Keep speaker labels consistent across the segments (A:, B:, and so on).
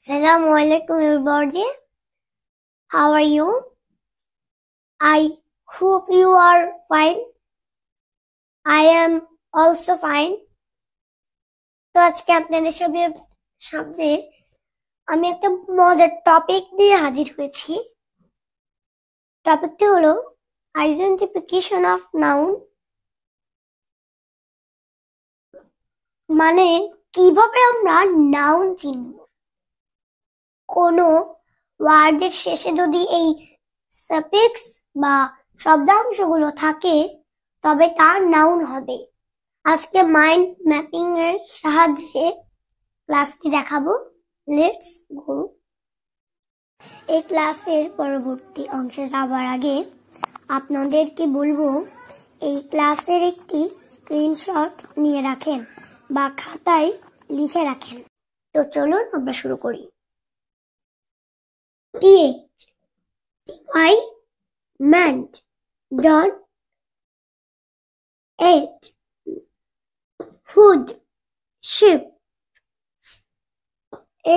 A: Assalamu alaikum everybody. How are you? I hope you are fine. I am also fine. তো আজকে আপনাদের সামনে আমি একটা মজার টপিক নিয়ে হাজির হয়েছি। টপিকটি হলো আইডেন্টিফিকেশন অফ নাউন, মানে কিভাবে আমরা নাউন চিনব। কোনো ওয়ার্ডের শেষে যদি এই সাফিক্স বা শব্দাংশগুলো থাকে তবে তার নাউন হবে। আজকে মাইন্ড ম্যাপিং এর সাহায্যে ক্লাসটি দেখাবো। Let's go. এই ক্লাসের পরবর্তী অংশে যাবার আগে আপনাদেরকে বলবো এই ক্লাসের একটি স্ক্রিনশট নিয়ে রাখেন বা খাতায় লিখে রাখেন। তো চলুন আমরা শুরু করি। THY meant done it, hood, ship,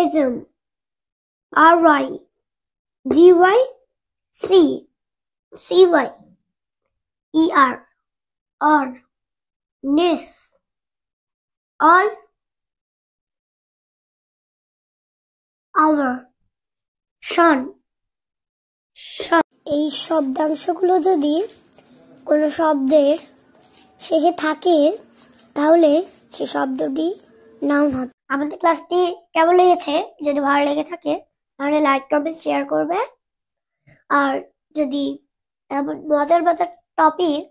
A: ism, RI, GY, CY, ER, R, NIS, all, our, shun, এই শব্দাংশগুলো যদি কোনো শব্দের শেষে থাকে তাহলে সে শব্দটি নাউন হবে। আমাদের ক্লাসটি কেমন লেগেছে? যদি ভালো লেগে থাকে তাহলে লাইক কমেন্ট শেয়ার করবে। আর যদি এমন মজার মজার টপিক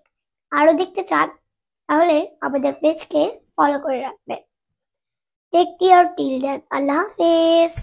A: আরো দেখতে চান তাহলে আমাদের পেজকে ফলো করে রাখবেন। Take care till then. Allah হাফেজ।